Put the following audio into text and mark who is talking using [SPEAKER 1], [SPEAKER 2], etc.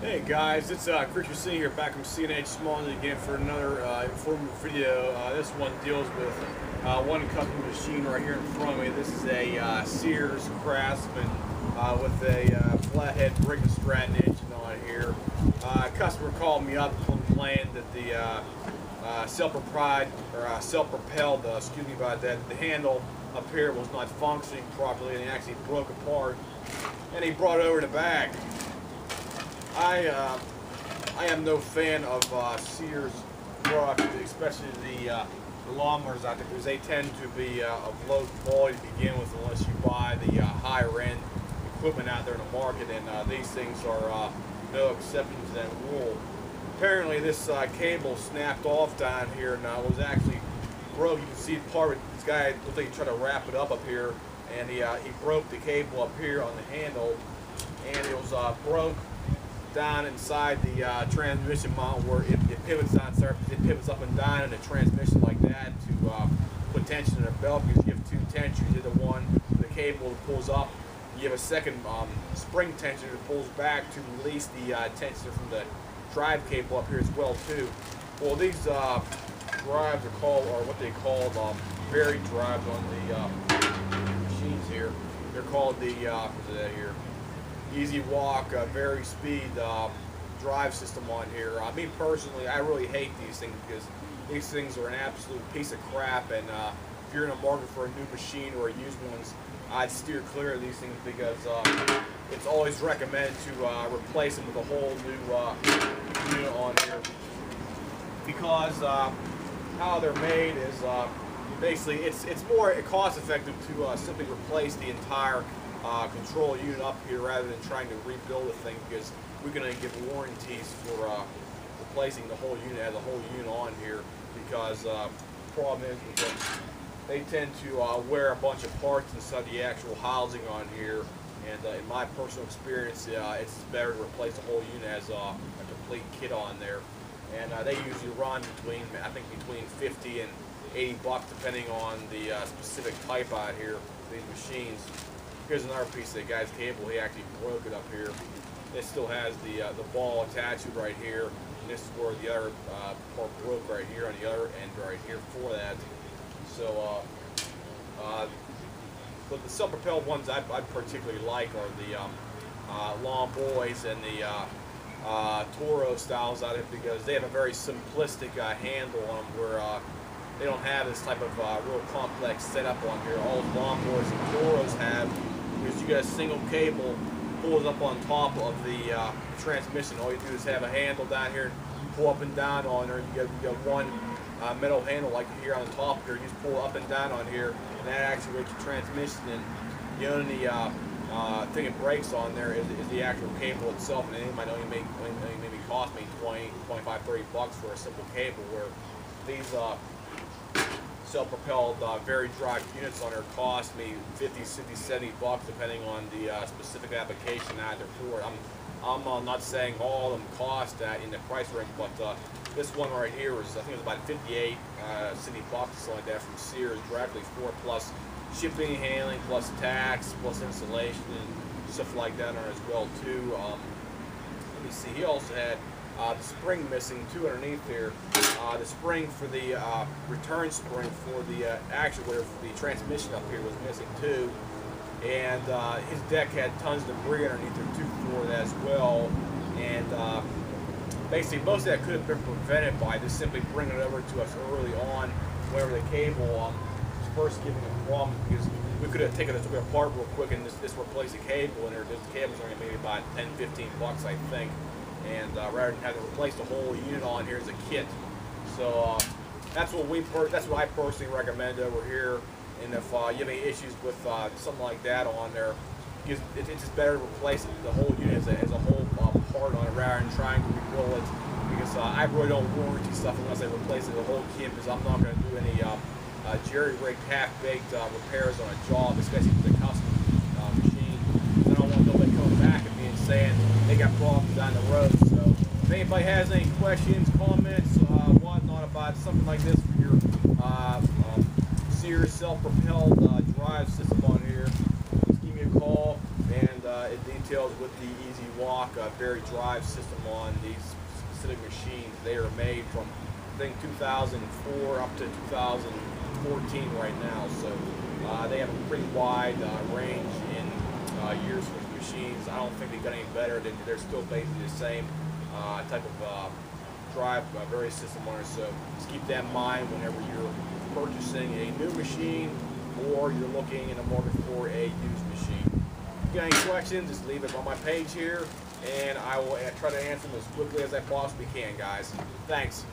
[SPEAKER 1] Hey guys, it's Chris here back from C&H Small again for another informative video. This one deals with one custom machine right here in front of me. This is a Sears Craftsman with a flathead brick and Stratton engine on here. A customer called me up and complained that the self-propelled, excuse me about that, the handle up here was not functioning properly and it actually broke apart. And he brought it over to the back. I am no fan of Sears products, especially the lawnmowers out there, because they tend to be of low quality to begin with unless you buy the higher end equipment out there in the market, and these things are no exception to that rule. Apparently this cable snapped off down here and was actually broke. You can see part of it, this guy looked like he tried to wrap it up here, and he broke the cable up here on the handle, and it was broke down inside the transmission mount where it pivots on, it pivots up and down in the transmission like that to put tension in the belt, because you have two tensions. You have the one, the cable that pulls up. You have a second spring tension that pulls back to release the tension from the drive cable up here as well too. Well, these drives are called, or what they call Vari-Drives on the machines here. They're called the what's that here? Easy Walk, Vari Speed drive system on here. Me personally, I really hate these things because these things are an absolute piece of crap, and if you're in a market for a new machine or used ones, I'd steer clear of these things, because it's always recommended to replace them with a whole new unit on here, because how they're made is basically it's more cost effective to simply replace the entire control unit up here rather than trying to rebuild the thing, because we're going to give warranties for replacing the whole unit as a whole unit on here, because the problem is that they tend to wear a bunch of parts inside the actual housing on here, and in my personal experience it's better to replace the whole unit as a complete kit on there, and they usually run between, I think, between 50 and 80 bucks depending on the specific type out here, these machines. Here's another piece of the guy's cable. He actually broke it up here. It still has the ball attached to right here. And this is where the other part broke right here on the other end right here for that. So, but the self-propelled ones I particularly like are the Lawn Boys and the Toro styles out here, because they have a very simplistic handle on them, where they don't have this type of real complex setup on here. All the Lawn Boys and Toros have, because you got a single cable pulls up on top of the transmission. All you do is have a handle down here, pull up and down on there. You got one metal handle like here on the top here. You just pull up and down on here, and that actuates your transmission. And the only thing it breaks on there is the actual cable itself, and it might only maybe cost me 20, 25, 30 bucks for a simple cable, where these self-propelled Vari-Drive units on there cost me 50, 60, 70 bucks depending on the specific application out there for it. I'm not saying all of them cost that in the price range, but this one right here was, I think it was about 58 city bucks, something like that, from Sears directly for it, plus shipping, handling, plus tax, plus installation and stuff like that on it as well too. Let me see. He also had the spring missing too underneath here. The spring for the return spring for the actuator for the transmission up here was missing too, and his deck had tons of debris underneath there too for that as well. And basically most of that could have been prevented by just simply bringing it over to us early on whenever the cable was first giving a problem, because we could have taken it apart real quick and just replace the cable, and the cable's only maybe about 10, 15 bucks I think. And rather than having to replace the whole unit on here as a kit, so that's what I personally recommend over here. And if you have any issues with something like that on there, because it's just better to replace the whole unit as a whole part on it rather than trying to rebuild it. Because I really don't warranty stuff unless I replace it the whole kit, because I'm not going to do any jerry-rigged, half-baked repairs on a job, especially with a custom machine. I don't want nobody coming back and being saying they got problems down the road. So if anybody has any questions, comments, whatnot about something like this for your Sears self-propelled drive system on here, just give me a call, and it details with the Easy Walk Vari-Drive system on these specific machines. They are made from, I think, 2004 up to 2014 right now. So they have a pretty wide range in years for the machines. I don't think they got any better. They're still basically the same type of drive various system owners. So just keep that in mind whenever you're purchasing a new machine or you're looking in the market for a used machine. If you got any questions, just leave it on my page here, and I will try to answer them as quickly as I possibly can, guys. Thanks.